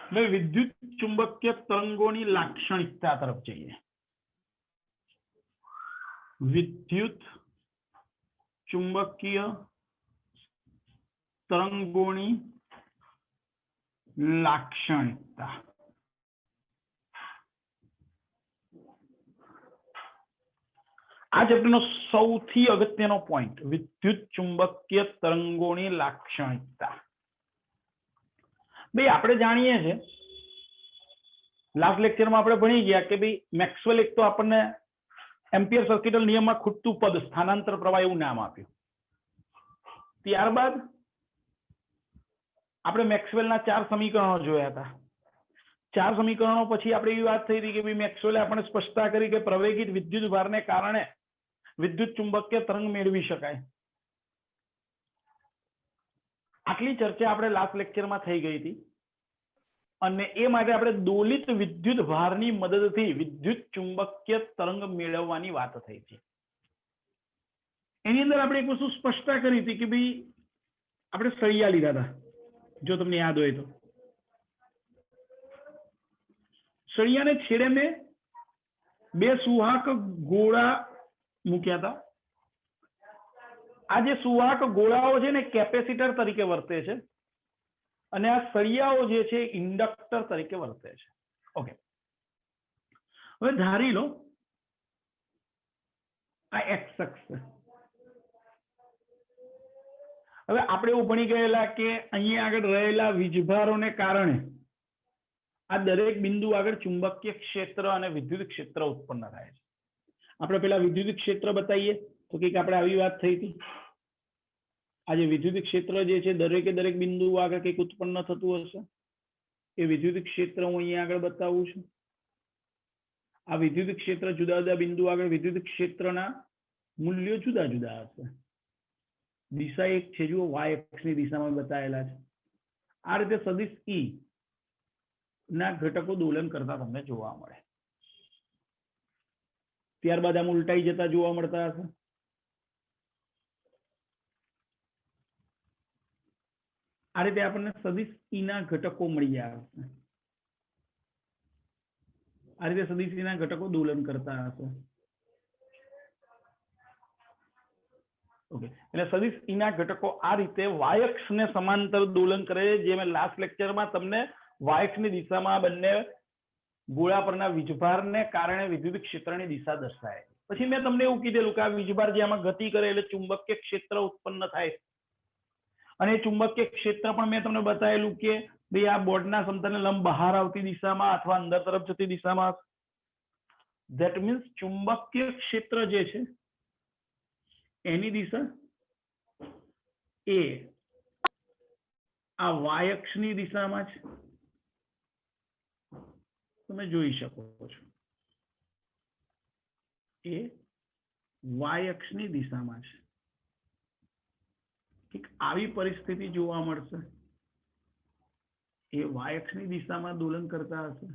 હવે વિદ્યુત ચુંબકીય તરંગોની લાક્ષણિકતા તરફ જઈએ। વિદ્યુત ચુંબકીય તરંગોની લાક્ષણિકતા। આ ચેપ્ટરનો સૌથી અગત્યનો પોઈન્ટ વિદ્યુત ચુંબકીય તરંગોની લાક્ષણિકતા। ભાઈ આપણે જાણીએ છીએ લાસ્ટ લેક્ચરમાં આપણે ભણી ગયા કે ભાઈ મેક્સવેલ એક તો આપણને એમ્પિયર સર્કિટલ નિયમમાં ખૂટતું પદ સ્થાનાંતર પ્રવાહ એવું નામ આપ્યું। ત્યારબાદ આપણે મેક્સવેલના 4 સમીકરણો જોયા હતા। 4 સમીકરણો પછી આપણે એવી વાત થઈ હતી કે ભાઈ મેક્સવેલે આપણને સ્પષ્ટતા કરી કે પ્રવેગિત વિદ્યુત ભારને કારણે વિદ્યુત ચુંબકીય તરંગ મેળવી શકાય। આટલી ચર્ચા આપણે લાસ્ટ લેક્ચરમાં થઈ ગઈ હતી અને એ માટે આપણે દોલિત વિદ્યુત ભારની મદદથી વિદ્યુત ચુંબકીય તરંગ મેળવવાની વાત થઈ હતી। એની અંદર આપણે એક વસ્તુ સ્પષ્ટતા કરી હતી કે ભાઈ આપણે સળિયા લીધા હતા, જો તમને યાદ હોય તો। સળિયાને છેડે મેં 2 સુવાહક ગોળા મૂક્યા હતા। આ જે સુવાહક ગોળાઓ છે ને કેપેસિટર તરીકે વર્તે છે અને આ સળિયાઓ જે છે ઇન્ડક્ટર તરીકે વર્તે છે। ઓકે, હવે ધારી લો આ એક્સ અક્ષ છે। હવે આપણે એવું ભણી ગયેલા કે અહીંયા આગળ રહેલા વીજભારોને કારણે આ દરેક બિંદુ આગળ ચુંબકીય ક્ષેત્ર અને વિદ્યુત ક્ષેત્ર ઉત્પન્ન થાય છે। આપણે પેલા વિદ્યુત ક્ષેત્ર બતાવીએ તો કંઈક આપણે આવી વાત થઈ હતી। આ જે વિદ્યુત ક્ષેત્ર જે છે દરેકે દરેક બિંદુ આગળ કંઈક ઉત્પન્ન થતું હશે। એ વિદ્યુત ક્ષેત્ર હું અહીંયા આગળ બતાવું છું। આ વિદ્યુત ક્ષેત્ર જુદા જુદા બિંદુ આગળ વિદ્યુત ક્ષેત્રના મૂલ્યો જુદા જુદા હશે। દિશા એક છે, જુઓ વાય અક્ષની દિશામાં બતાવેલા છે। આ રીતે સદિશ ઈ ના ઘટકો દોલન કરતા તમને જોવા મળે। ત્યારબાદ આમ ઉલટાઈ જતા જોવા મળતા હશે। આ રીતે આપણને સદિશ ઈ ના ઘટકો મળી આવશે। આ રીતે સદિશ ઈ ના ઘટકો દોલન કરતા હશે। ઓકે, એટલે સદિશ ઈ ના ઘટકો આ રીતે વાય અક્ષને સમાંતર દોલન કરે છે। જે મેં લાસ્ટ લેક્ચરમાં તમને વાય અક્ષની દિશામાં બંને ગોળા પરના વીજભારને કારણે વિદ્યુત ક્ષેત્રની દિશા દર્શાવે। પછી મેં તમને એવું કીધેલું કે આ વીજભાર જે આમાં ગતિ કરે એટલે ચુંબકીય ક્ષેત્ર ઉત્પન્ન થાય અને ચુંબકીય ક્ષેત્ર પણ મેં તમને બતાવેલું કે ભાઈ આ બોર્ડના સમતલને લંબ બહાર આવતી દિશામાં અથવા અંદર તરફ જતી દિશામાં। ધેટ મીન્સ ચુંબકીય ક્ષેત્ર જે છે એની દિશા એ આ વાય અક્ષની દિશામાં છે, તમે જોઈ શકો છો। એ વાય અક્ષની દિશામાં છે। ઠીક, આવી પરિસ્થિતિ જોવા મળશે। એ વાય અક્ષની દિશામાં દોલન કરતા હશે।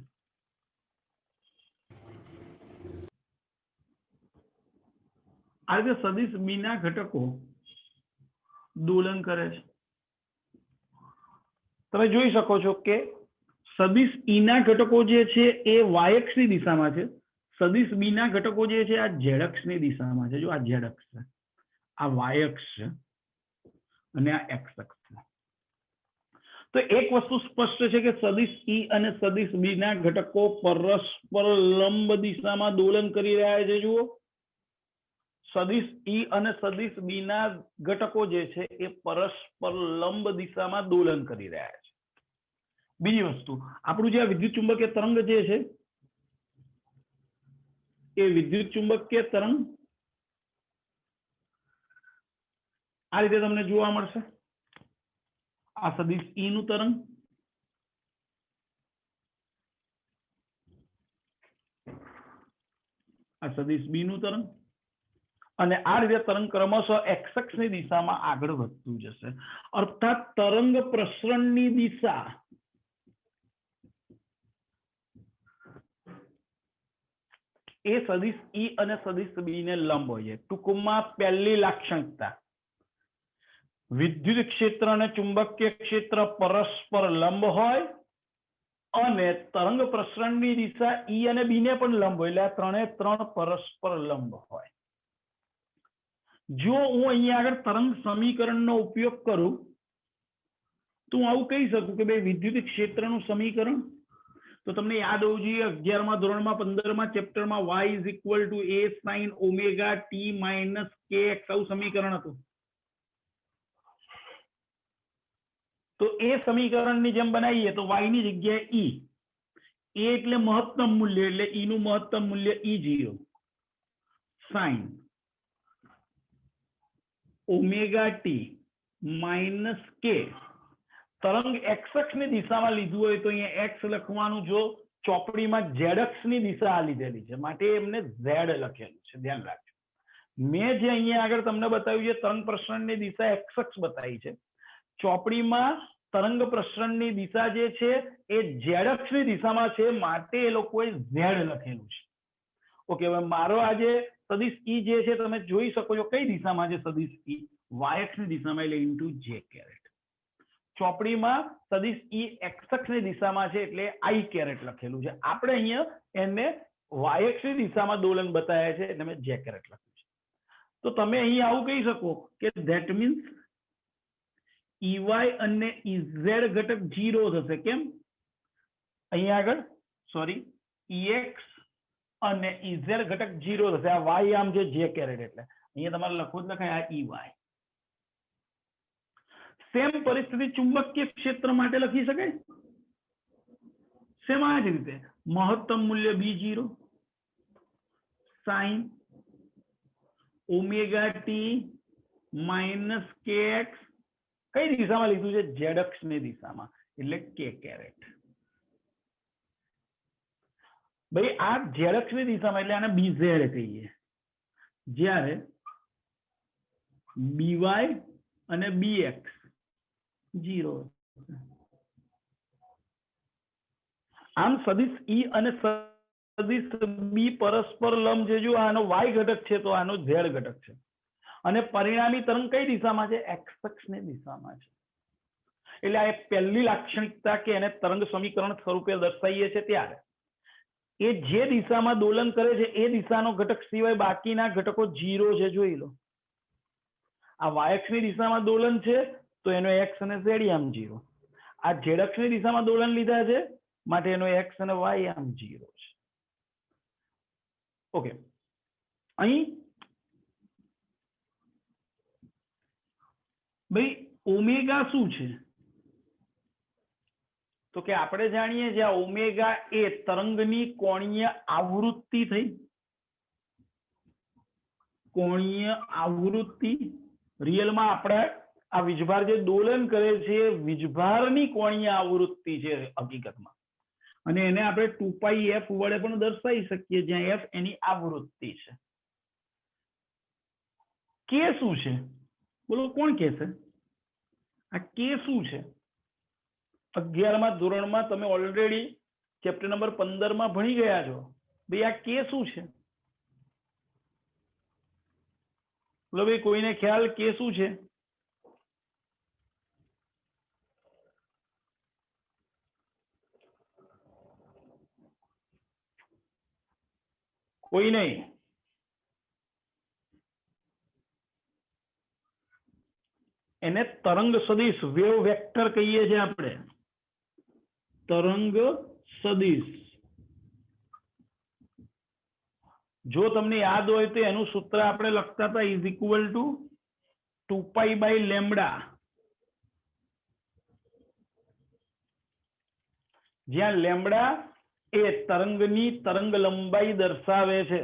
આ રીતે સદિશ બી ના ઘટકો દોલન કરે છે। તમે જોઈ શકો છો કે સદિશ ઈ ના ઘટકો જે છે એ વાય અક્ષની દિશામાં છે। સદિશ બી ના ઘટકો જે છે આ ઝેડ અક્ષની દિશામાં છે। જો આ ઝેડ અક્ષ છે, આ વાય અક્ષ છે અને આ એક્સ અક્ષ છે। તો એક વસ્તુ સ્પષ્ટ છે કે સદિશ ઈ અને સદિશ બી ના ઘટકો પરસ્પર લંબ દિશામાં દોલન કરી રહ્યા છે। જુઓ, સદિશ ઈ અને સદિશ બી ના ઘટકો જે છે એ પરસ્પર લંબ દિશામાં દોલન કરી રહ્યા છે। બીજી વસ્તુ, આપણું જે વિદ્યુત ચુંબકીય તરંગ જે છે એ વિદ્યુત ચુંબકીય તરંગ આ રીતે તમને જોવા મળશે। આ સદિશ ઈ નું તરંગ, આ સદિશ બી નું તરંગ, અને આ રીતે તરંગ ક્રમશઃ એક્સ અક્ષની દિશામાં આગળ વધતું જશે। અર્થાત તરંગ પ્રસરણની દિશા એ સદિશ ઈ અને સદિશ બી ને લંબ હોય છે। ટૂંકમાં પહેલી લાક્ષણિકતા વિદ્યુત ક્ષેત્ર અને ચુંબકીય ક્ષેત્ર પરસ્પર લંબ હોય અને તરંગ પ્રસરણની દિશા ઈ અને બી ને પણ લંબ હોય, એટલે આ ત્રણે ત્રણ પરસ્પર લંબ હોય. જો હું અહીંયા આગળ તરંગ સમીકરણનો ઉપયોગ કરું તો હું આવું કહી શકું કે ભાઈ વિદ્યુત ક્ષેત્રનું સમીકરણ, તો તમને યાદ હોવું જોઈએ 11મા ધોરણમાં 15મા ચેપ્ટરમાં y is equal two a sin omega t minus kx આવું સમીકરણ હતું. તો એ સમીકરણની જેમ બનાવીએ તો y ની જગ્યાએ e, a એટલે મહત્તમ મૂલ્ય, એટલે e નું મહત્તમ મૂલ્ય E0 sin omega t minus k. તરંગ x અક્ષની દિશામાં લીધું હોય તો અહીંયા x લખવાનું, જો ચોપડીમાં z અક્ષની દિશા આ લીધેલી છે માટે એમને z લખેલું છે, ધ્યાન રાખજો. મેં જે અહીંયા આગળ તમને બતાવ્યું છે તરંગ પ્રસરણની દિશા x અક્ષ બતાવી છે, ચોપડીમાં તરંગ પ્રસરણની દિશા જે છે એ z અક્ષની દિશામાં છે માટે એ લોકોએ z લખેલું છે. ઓકે, હવે મારો આ જે સદિશ E જે છે તમે જોઈ શકો છો કઈ દિશામાં છે સદિશ E, y અક્ષની દિશામાં, એટલે ઇન્ટુ j કેરેટ. ચોપડીમાં સદિશ E x અક્ષની દિશામાં છે એટલે I કેરેટ લખેલું છે. આપણે અહીંયા એને y અક્ષની દિશામાં દોલન બતાવ્યા છે એટલે મેં j કેરેટ લખ્યું છે. તો તમે અહીંયા આવું કહી શકો કે ધેટ મીન્સ EY અને EZ ઘટક 0 થશે. કેમ? અહીંયા આગળ સોરી EX અને EZ ઘટક 0 થશે. આ y આમ છે j કેરેટ, એટલે અહીંયા તમારે લખવું જ લખાય આ EY. સેમ પરિસ્થિતિ ચુંબકીય ક્ષેત્ર માટે લખી શકાય. સેમ આ જ રીતે મહત્તમ મૂલ્ય B0 sin omega t minus kx. કઈ દિશામાં લીધું છે? z અક્ષની દિશામાં, એટલે k કેરેટ. ભાઈ આ z અક્ષની દિશામાં એટલે આને BZ કહીએ, જ્યારે BY અને BX 0. આમ સદિશ E અને સદિશ B પરસ્પર લંબ છે. જો આનો y ઘટક છે તો આનો z ઘટક છે, અને પરિણામી તરંગ કઈ દિશામાં છે? x અક્ષની દિશામાં છે. એટલે આ એક પહેલી લાક્ષણિકતા કે એને તરંગ સમીકરણ સ્વરૂપે દર્શાવીએ છે ત્યારે એ જે દિશામાં દોલન કરે છે એ દિશાનો ઘટક સિવાય બાકીના ઘટકો 0 છે. જોઈ લો, આ y અક્ષની દિશામાં દોલન છે તો એનો x અને z આમ 0. આ z અક્ષની દિશામાં દોલન લીધા છે માટે એનો x અને y આમ 0 છે. ઓકે, અહીં ભાઈ ઓમેગા શું છે? તો કે આપણે જાણીએ છીએ આ ઓમેગા એ તરંગની કોણીય આવૃત્તિ થઈ. કોણીય આવૃત્તિ રિયલમાં આપણે આ વીજભાર જે દોલન કરે છે વીજભારની કોણીય આવૃત્તિ છે હકીકતમાં, અને એને આપણે 2πf વડે પણ દર્શાવી શકીએ, જ્યાં f એની આવૃત્તિ છે. કે શું છે? બોલો, કોણ કહેશે? આ કે શું છે? 11મા ધોરણમાં તમે ઓલરેડી ચેપ્ટર નંબર 15માં ભણી ગયા છો. ભાઈ આ કે શું છે? બોલો ભાઈ, કોઈને ખ્યાલ કે શું છે? કોઈ નહીં. એને તરંગ સદિશ વેવ વેક્ટર કહીએ છીએ આપણે. તરંગ સદિશ, જો તમને યાદ હોય તો એનું સૂત્ર આપણે લખતા હતા ઇઝ ઇક્વલ ટુ 2π/λ, જ્યાં લેમ્બડા એ તરંગની તરંગ લંબાઈ દર્શાવે છે.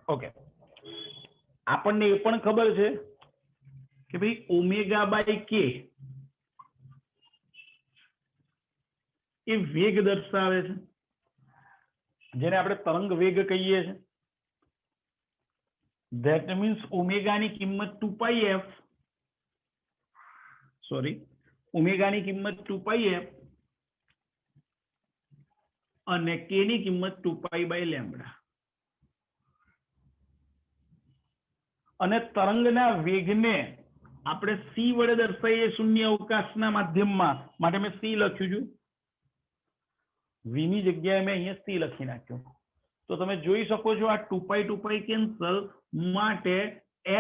ઓકે, આપણને એ પણ ખબર છે કે ભાઈ ω/k એ વેગ દર્શાવે છે, જેને આપણે તરંગ વેગ કહીએ છીએ. ધેટ મીન્સ ઓમેગાની કિંમત 2πf, સોરી ઓમેગાની કિંમત 2πf અને k ની કિંમત 2π/λ. અને તરંગના વેગને આપણે c વડે દર્શાવીએ શૂન્ય અવકાશના માધ્યમમાં, માટે મેં c લખ્યું છું. v ની જગ્યાએ મેં અહીંયા c લખી નાખ્યું. તો તમે જોઈ શકો છો આ 2π કેન્સલ, માટે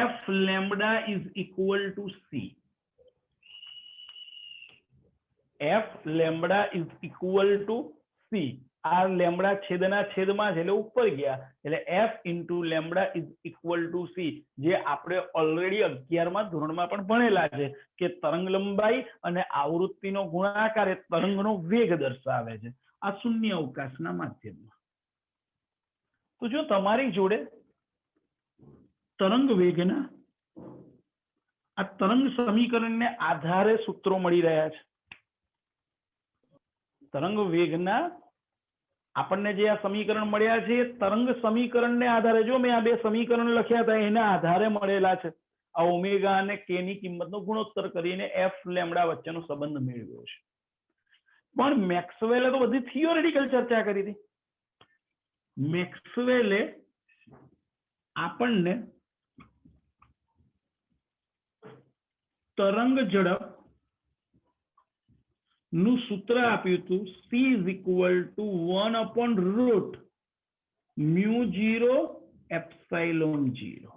f lambda is equal to c. f lambda is equal to c. આ લેમ્બડા છેદના છેદમાં છે એટલે ઉપર ગયા, એટલે f into lambda is equal to c, જે આપણે ઓલરેડી 11મા ધોરણમાં પણ ભણેલા છે કે તરંગ લંબાઈ અને આવૃત્તિનો ગુણાકાર એ તરંગનો વેગ દર્શાવે છે આ શૂન્ય અવકાશના માધ્યમમાં. તો જો તમારી જોડે તરંગ વેગના આ તરંગ સમીકરણને આધારે સૂત્રો મળી રહ્યા છે. તરંગ વેગના આપણને જે આ સમીકરણ મળ્યા છે એ તરંગ સમીકરણને આધારે, જો મેં આ બે સમીકરણ લખ્યા હતા એના આધારે મળેલા છે. આ ઓમેગા અને કે ની કિંમતનો ગુણોત્તર કરીને એફ લેમ્બડા વચ્ચેનો સંબંધ મેળવ્યો છે. પણ મેક્સવેલે તો બધી થિયોરિટિકલ ચર્ચા કરી હતી. મેક્સવેલે આપણને તરંગ ઝડપ નું સૂત્ર આપ્યું હતું, c is equal to 1/√μ0 epsilon 0.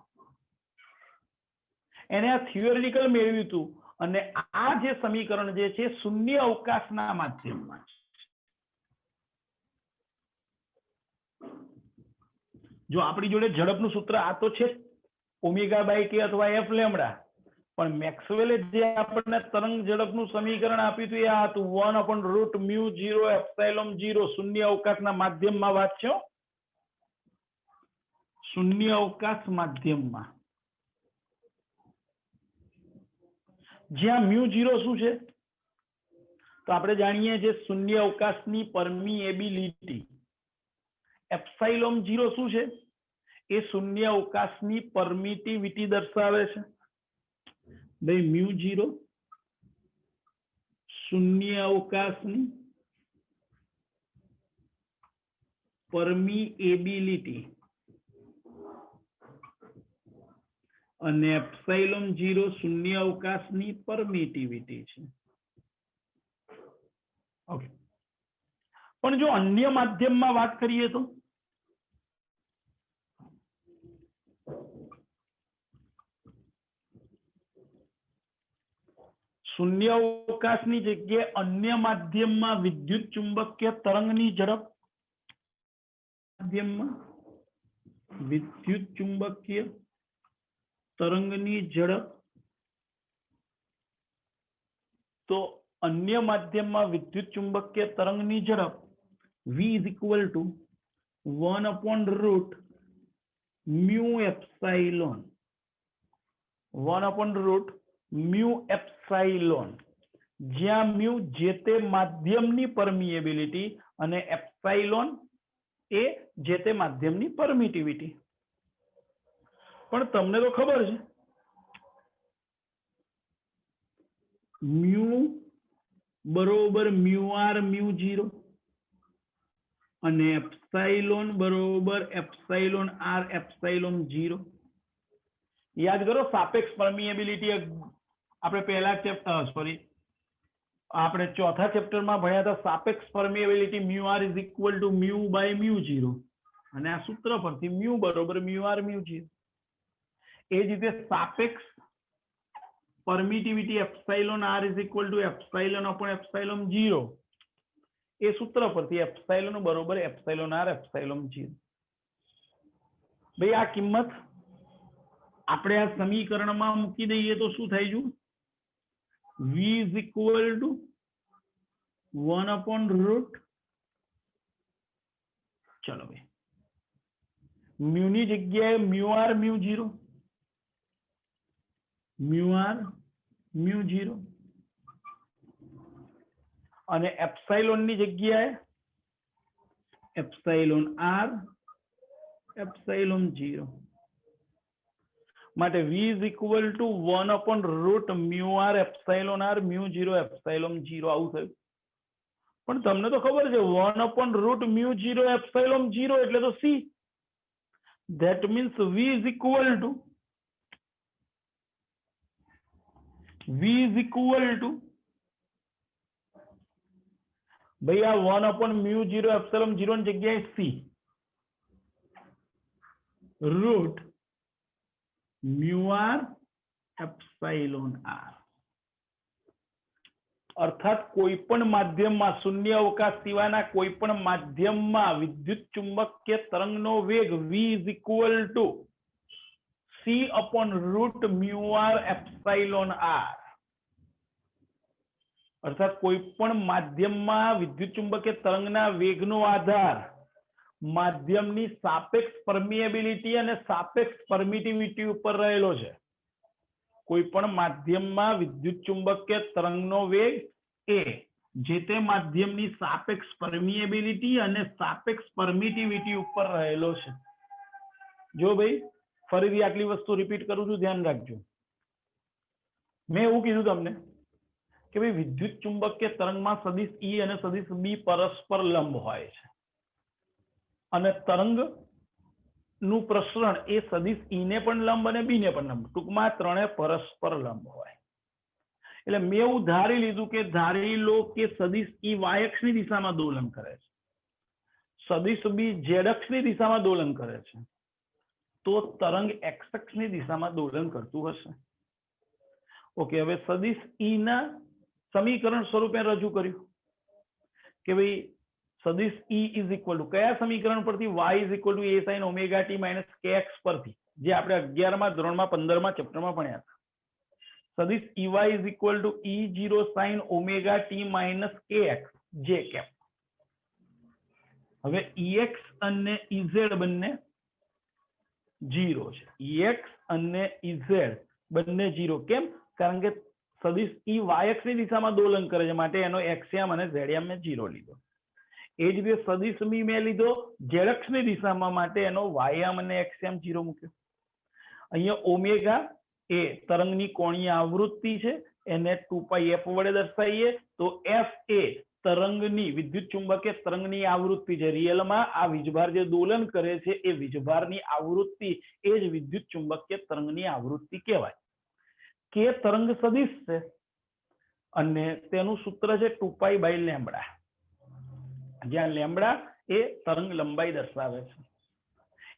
એને આ થિયોરિટિકલ મેળવ્યું હતું અને આ જે સમીકરણ જે છે શૂન્ય અવકાશના માધ્યમમાં છે. જો આપણી જોડે ઝડપનું સૂત્ર આ તો છે ઓમેગા બાય કે અથવા એફ લેમ્બડા, પણ મેક્સવેલે જે આપણને તરંગ ઝડપનું સમીકરણ આપ્યું હતું એ આ હતું 1/√μ0 એપ્સાઇલોન 0. શૂન્ય અવકાશના માધ્યમમાં વાત છે, શૂન્ય અવકાશ માધ્યમમાં, જ્યાં μ0 શું છે તો આપણે જાણીએ છીએ શૂન્ય અવકાશની પરમિએબિલિટી. એપ્સાઇલોન 0 શું છે? એ શૂન્ય અવકાશની પરમિટિવિટી દર્શાવે છે. ભાઈ μ0 શૂન્ય અવકાશની પરમિએબિલિટી અને એપ્સાઇલોન 0 શૂન્ય અવકાશની પરમિટિવિટી છે. ઓકે, પણ જો અન્ય માધ્યમમાં વાત કરીએ તો શૂન્ય અવકાશની જગ્યાએ અન્ય માધ્યમમાં વિદ્યુત ચુંબકીય તરંગની ઝડપ, માધ્યમમાં વિદ્યુત ચુંબકીય તરંગની ઝડપ, તો અન્ય માધ્યમમાં વિદ્યુત ચુંબકીય તરંગની ઝડપ v is equal to 1/√μ epsilon, 1/√μ epsilon, જ્યાં μ જે તે માધ્યમની પરમિએબિલિટી અને એપ્સાઇલોન એ જે તે માધ્યમની પરમિટિવિટી. પણ તમને તો ખબર છે μ બરોબર μr μ0 અને એપ્સાઇલોન બરોબર એપ્સાઇલોન r એપ્સાઇલોન 0. યાદ કરો સાપેક્ષ પરમિએબિલિટી આપણે પહેલા આપણે ચોથા ચેપ્ટરમાં ભણ્યા હતા. સાપેક્ષ permeability μr is equal to μ by μ0 અને આ સૂત્ર પરથી μ બરોબર μr μ0. એ જ રીતે સાપેક્ષ permittivity epsilon r is equal to epsilon upon epsilon 0, એ સૂત્ર પરથી એપ્સાઇલોન બરોબર એપ્સાઇલોન r એપ્સાઇલોન 0. ભાઈ આ કિંમત આપણે આ સમીકરણમાં મૂકી દઈએ તો શું થાય છે? v is equal to 1/√, ચલો ભાઈ મ્યુ ની જગ્યાએ μr μ0, μr μ0 અને એપ્સાઇલોન ની જગ્યાએ એપ્સાઇલોન r એપ્સાઇલોન 0. માટે v is equal to 1/√μr epsilon r μ0 epsilon 0 આવું થયું. પણ તમને તો ખબર છે 1/√μ0 એપ્સાઇલોન 0 એટલે તો c. That means v is equal to ભાઈ આ 1/μ0 ની જગ્યાએ c route μr epsilon r, અર્થાત કોઈ પણ માધ્યમમાં શૂન્ય અવકાશ સિવાયના કોઈ પણ માધ્યમમાં વિદ્યુત ચુંબકીય તરંગનો વેગ v is equal to c/√μr epsilon r, અર્થાત કોઈ પણ માધ્યમમાં વિદ્યુત ચુંબકીય તરંગના વેગનો આધાર માધ્યમની સાપેક્ષ પરમિએબિલિટી અને સાપેક્ષ પરમિટિવિટી ઉપર રહેલો છે. કોઈ પણ માધ્યમમાં વિદ્યુત ચુંબકીય તરંગનો વેગ એ જે તે માધ્યમની સાપેક્ષ પરમિએબિલિટી અને સાપેક્ષ પરમિટિવિટી ઉપર રહેલો છે. જો ભાઈ ફરીથી આટલી વસ્તુ રિપીટ કરું છું, ધ્યાન રાખજો. મેં એવું કીધું તમને કે ભાઈ વિદ્યુત ચુંબકીય તરંગમાં સદિશ E અને સદિશ B પરસ્પર લંબ હોય છે અને તરંગ નું પ્રસરણ એ સદિશ E ને પણ લંબ અને B ને પણ લંબ, ટૂંકમાં ત્રણે પરસ્પર લંબ હોય. એટલે મેં એવું ધારી લીધું કે ધારી લો કે સદિશ E y અક્ષની દિશામાં દોલન કરે છે, સદિશ B z અક્ષની દિશામાં દોલન કરે છે, તો તરંગ x અક્ષની દિશામાં દોલન કરતું હશે. ઓકે, હવે સદિશ E ના સમીકરણ સ્વરૂપે રજૂ કર્યું કે ભાઈ સદિશ E is equal to કયા સમીકરણ પરથી? y is equal to a sin omega t minus kx પરથી, જે આપણે 11મા ધોરણમાં 15મા ચેપ્ટરમાં ભણ્યા હતા. સદિશ Ey is equal to E0 sin omega t minus kx j cap. હવે ex અને ez બંને 0 છે. ex અને ez બંને 0 કેમ? કારણ કે સદિશ E y અક્ષની દિશામાં દોલન કરે છે, માટે એનો xm અને zm મેં 0 લીધો. એ જ રીતે સદિશ B મેં લીધો z અક્ષની દિશામાં, માટે એનો ym અને xm 0 મૂક્યો. અહીંયા ઓમેગા એ તરંગની કોણીય આવૃત્તિ છે, એને 2πf વડે દર્શાવીએ તો f એ તરંગની વિદ્યુત ચુંબકીય તરંગની આવૃત્તિ છે. રિયલમાં આ વીજભાર જે દોલન કરે છે એ વીજભારની આવૃત્તિ એ જ વિદ્યુત ચુંબકીય તરંગની આવૃત્તિ કહેવાય. કે તરંગ સદિશ છે અને તેનું સૂત્ર છે 2π/λ, જ્યાં લેમ્બડા એ તરંગ લંબાઈ દર્શાવે છે.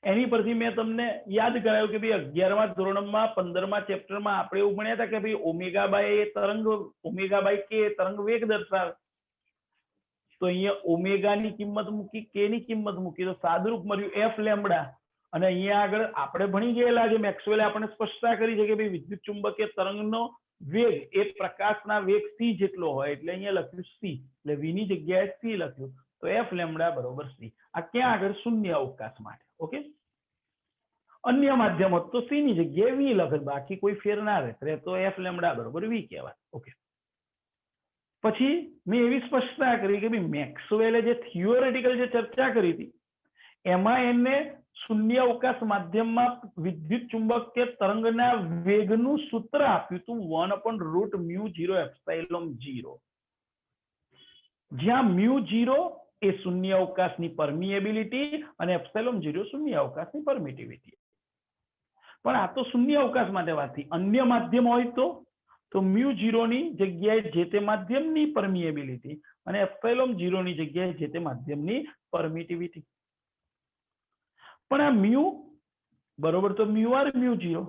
એની પરથી મેં તમને યાદ કરાવ્યું કે ભાઈ 11મા ધોરણમાં 15મા ચેપ્ટરમાં આપણે એવું ભણ્યા હતા કે ભાઈ ઓમેગા બાય એ તરંગ, ઓમેગા બાય કે તરંગ વેગ દર્શાવે. તો અહીંયા ઓમેગાની કિંમત મૂકી, કે ની કિંમત મૂકી, તો સાદુરૂપ મળ્યું f લેમ્બડા. અને અહીંયા આગળ આપણે ભણી ગયેલા છે, મેક્સવેલે આપણે સ્પષ્ટતા કરી છે કે ભાઈ વિદ્યુત ચુંબકીય તરંગનો વેગ એ પ્રકાશના વેગ c જેટલો હોય, એટલે અહીંયા લખ્યું c, એટલે v ની જગ્યાએ c લખ્યું, તો f લેમ્બડા બરોબર c. આ ક્યાં આગળ? શૂન્ય અવકાશ માટે. ઓકે, અન્ય માધ્યમ હોત તો c ની જગ્યાએ v લખે, બાકી કોઈ ફેર ના રહે, તો f લેમ્બડા બરોબર v કહેવાય. ઓકે, પછી મેં એવી સ્પષ્ટતા કરી કે ભાઈ મેક્સવેલે જે થિયોરેટિકલ જે ચર્ચા કરી હતી એમાં એને શૂન્ય અવકાશ માધ્યમમાં વિદ્યુત ચુંબકીય તરંગના વેગનું સૂત્ર આપ્યું હતું 1/√μ0 એપ્સિલોન 0, જ્યાં μ0 એ શૂન્ય અવકાશની પરમિએબિલિટી અને એપ્સિલોન 0 શૂન્ય અવકાશની પરમિટિવિટી. પણ આ તો શૂન્ય અવકાશ માટે વાત થઈ. અન્ય માધ્યમ હોય તો μ0 ની જગ્યાએ જે તે માધ્યમની પરમિએબિલિટી અને એપ્સિલોન 0 ની જગ્યાએ જે તે માધ્યમની પરમિટિવિટી. પણ આ મ્યુ બરોબર તો μr μ0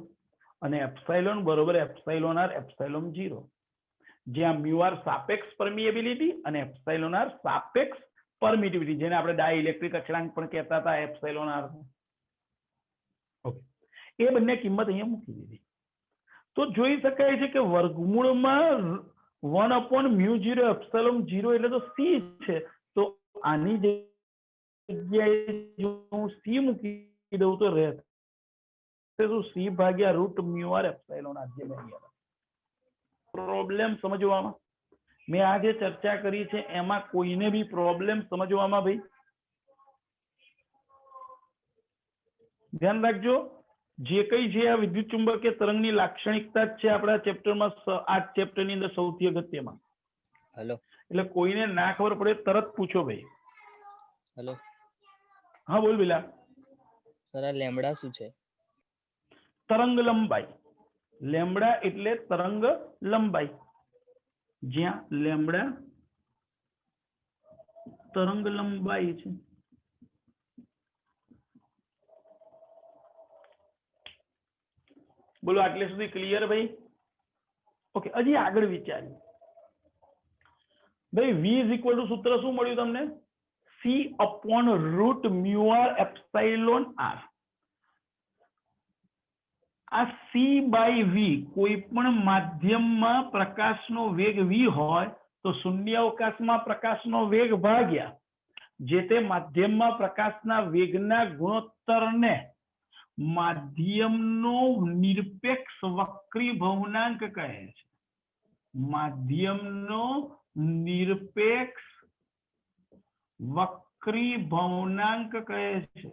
અને એપ્સિલોન બરોબર એપ્સિલોન r એપ્સિલોન 0, જ્યાં μr સાપેક્ષ પરમિએબિલિટી અને એપ્સિલોન r સાપેક્ષ પરમિટિવિટી, જેને આપણે ડાઇલેક્ટ્રિક અચળાંક પણ કહેતા હતા, એપ્સિલોન r. ઓકે, એ બંને કિંમત અહીંયા મૂકી દીધી. તો જોઈ શકાય છે કે વર્ગમૂળમાં 1/μ0 એપ્સિલોન 0 એટલે તો c છે. તો આની જગ્યાએ જો હું c મૂકી દઉં તો રહેશે શું? c ભાગ્યા √μr એપ્સિલોન r. જે મેં પ્રોબ્લેમ સમજવામાં, મેં આ જે ચર્ચા કરી છે એમાં કોઈને બી પ્રોબ્લેમ સમજવામાં? ભાઈ ધ્યાન રાખજો, જે કઈ છે આ વિદ્યુત ચુંબકીય તરંગની લાક્ષણિકતા જ છે આપણા ચેપ્ટરમાં, આ ચેપ્ટરની અંદર સૌથી અગત્યમાં. હેલો, એટલે કોઈને ના ખબર પડે તરત પૂછો ભાઈ. હેલો, હા બોલ બેલા. સર આ લેમ્બડા શું છે? તરંગ લંબાઈ. લેમ્બડા એટલે તરંગ લંબાઈ, જ્યાં લેમ્બડા તરંગ લંબાઈ છે. બોલો આટલે સુધી ક્લિયર ભાઈ? ઓકે, હજી આગળ વિચારીએ ભાઈ. v ઇઝ ઇક્વલ ટુ સૂત્ર શું મળ્યું તમને? c upon root mu R epsilon R. આ c બાય v કોઈ પણ માધ્યમમાં પ્રકાશનો વેગ v હોય તો શૂન્યાવકાશમાં પ્રકાશનો વેગ ભાગ્યા જે તે માધ્યમમાં પ્રકાશના વેગના ગુણોત્તરને માધ્યમનો નિરપેક્ષ વક્રી ભવનાંક કહે છે. માધ્યમનો નિરપેક્ષ વક્રી ભવનાંક કહે છે.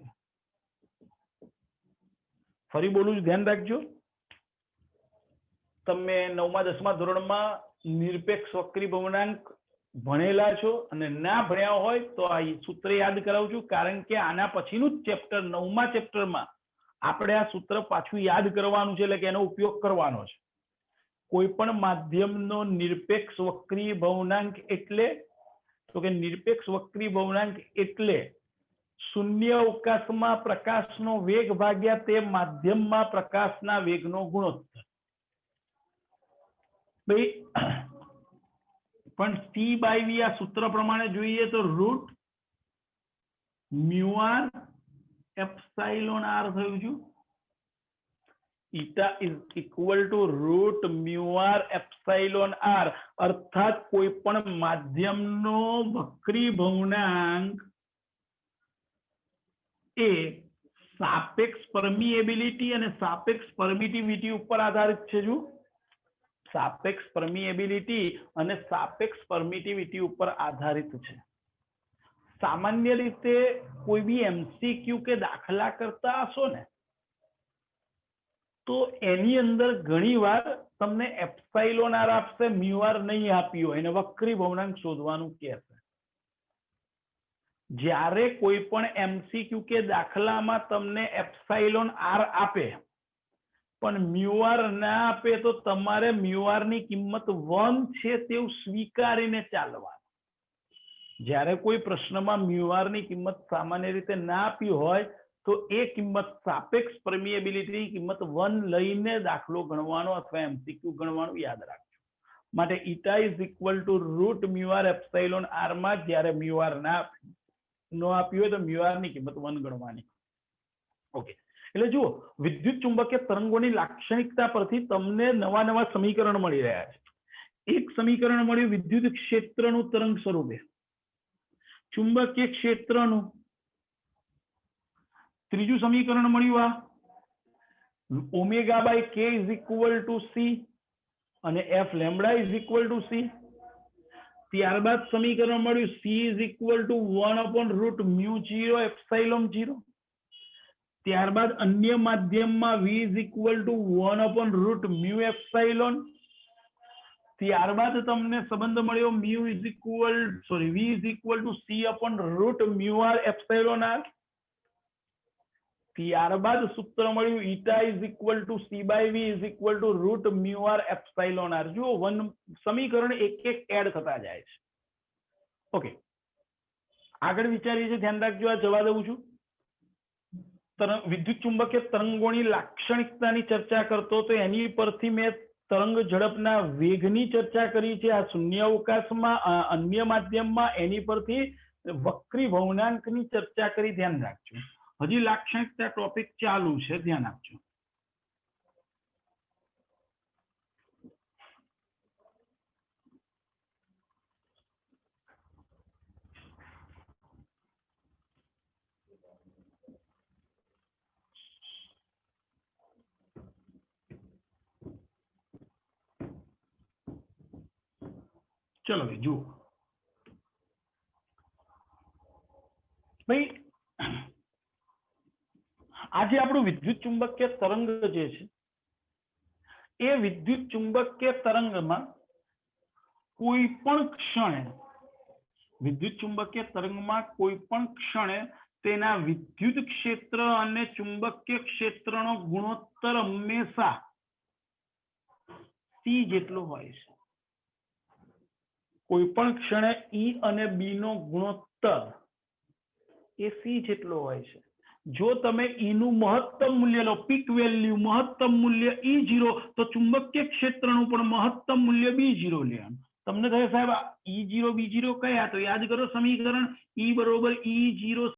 ફરી બોલું છું, ધ્યાન રાખજો. તમે 9મા 10મા ધોરણમાં નિરપેક્ષ વક્રી ભવનાંક ભણેલા છો અને ના ભણ્યા હોય તો આ સૂત્ર યાદ કરાવું છું, કારણ કે આના પછીનું જ ચેપ્ટર 9મા ચેપ્ટરમાં આપણે આ સૂત્ર પાછું યાદ કરવાનું છે, એટલે કે એનો ઉપયોગ કરવાનો છે. કોઈ પણ માધ્યમનો નિરપેક્ષ વક્રી ભવનાંક એટલે તો કે નિરપેક્ષ વક્રી ભવનાંક એટલે શૂન્ય અવકાશમાં પ્રકાશનો વેગ ભાગ્યા તે માધ્યમમાં પ્રકાશના વેગનો ગુણોત્તર. ભાઈ પણ c બાય v આ સૂત્ર પ્રમાણે જોઈએ તો root mu R epsilon r થયું છે. eta is equal to root mu r epsilon r, અર્થાત કોઈ પણ માધ્યમનો વક્રી ભવનાંક એ સાપેક્ષ પરમિએબિલિટી અને સાપેક્ષ પરમિટિવિટી ઉપર આધારિત છે. જો સાપેક્ષ પરમિએબિલિટી અને સાપેક્ષ પરમિટિવિટી ઉપર આધારિત છે. સામાન્ય રીતે કોઈ બી એમસીક્યુ કે દાખલા કરતા હશો ને તો એની અંદર ઘણીવાર તમને એપ્સાઇલોન આર આપશે, મ્યુ આર નહીં આપ્યું હોય, એને વક્રી ભવનાંક શોધવાનું કહેશે. જ્યારે કોઈ પણ એમસીક્યુ કે દાખલામાં તમને એપ્સાઇલોન આર આપે પણ મ્યુ આર ના આપે તો તમારે મ્યુ આર ની કિંમત 1 છે તેવું સ્વીકારીને ચાલવાનું. જ્યારે કોઈ પ્રશ્નમાં મ્યુ આર ની કિંમત સામાન્ય રીતે ના આપી હોય તો એ કિંમત સાપેક્ષ પરમિએબિલિટીની કિંમત 1 લઈને દાખલો ગણવાનો અથવા એમસીક્યુ ગણવાનું યાદ રાખજો. માટે eta is equal to root mu R epsilon r માં જ્યારે મ્યુ આર ના આપ્યું હોય તો મ્યુ આર ની કિંમત 1 ગણવાની. ઓકે, એટલે જુઓ વિદ્યુત ચુંબકીય તરંગોની લાક્ષણિકતા પરથી તમને નવા નવા સમીકરણ મળી રહ્યા છે. એક સમીકરણ મળ્યું વિદ્યુત ક્ષેત્રનું તરંગ સ્વરૂપે, ચુંબકીય ક્ષેત્રનું. ત્રીજું સમીકરણ મળ્યું આ omega by k is equal to c અને f lambda is equal to c. ત્યારબાદ સમીકરણ મળ્યું c is equal to 1 upon root mu 0 epsilon 0. ત્યારબાદ અન્ય માધ્યમમાં v is equal to 1 upon root mu epsilon. ત્યારબાદ તમને સંબંધ મળ્યો mu is equal v is equal to c upon root mu R epsilon r. ત્યારબાદ સૂત્ર મળ્યું eta is equal to c by v is equal to root mu R epsilon r. જુઓ સમીકરણ એક એક એડ થતા જાય છે. ઓકે, આગળ વિચારીએ છીએ, ધ્યાન રાખજો. આ જવા દઉં છું. વિદ્યુત ચુંબકીય તરંગોની લાક્ષણિકતાની ચર્ચા કરતો તો એની પરથી મેં તરંગ ઝડપના વેગની ચર્ચા કરી છે. આ શૂન્યાવકાશમાં અન્ય માધ્યમમાં એની પરથી વક્રી ભવનાંકની ચર્ચા કરી. ધ્યાન રાખજો. હજી લાક્ષણિકતા ટોપિક ચાલુ છે, ધ્યાન આપજો. ચલો ભાઈ જુઓ ભાઈ, આજે આપણું વિદ્યુત ચુંબકીય તરંગ જે છે એ વિદ્યુત ચુંબકીય તરંગમાં કોઈ પણ ક્ષણે વિદ્યુત ચુંબકીય તરંગમાં કોઈ પણ ક્ષણે તેના વિદ્યુત ક્ષેત્ર અને ચુંબકીય ક્ષેત્રનો ગુણોત્તર હંમેશા c જેટલો હોય છે. કોઈ પણ ક્ષણે E અને B નો ગુણોત્તર અંતર એ સી જેટલો હોય છે. જો તમે ઈ નું મહત્તમ મૂલ્ય લો, પીક વેલ્યુ મહત્તમ મૂલ્ય E0, તો ચુંબકીય ક્ષેત્રનું પણ મહત્તમ મૂલ્ય B0 લેવાનું. તમને કહે સાહેબ E0 B0 કયા, તો યાદ કરો સમીકરણ E બરોબર E0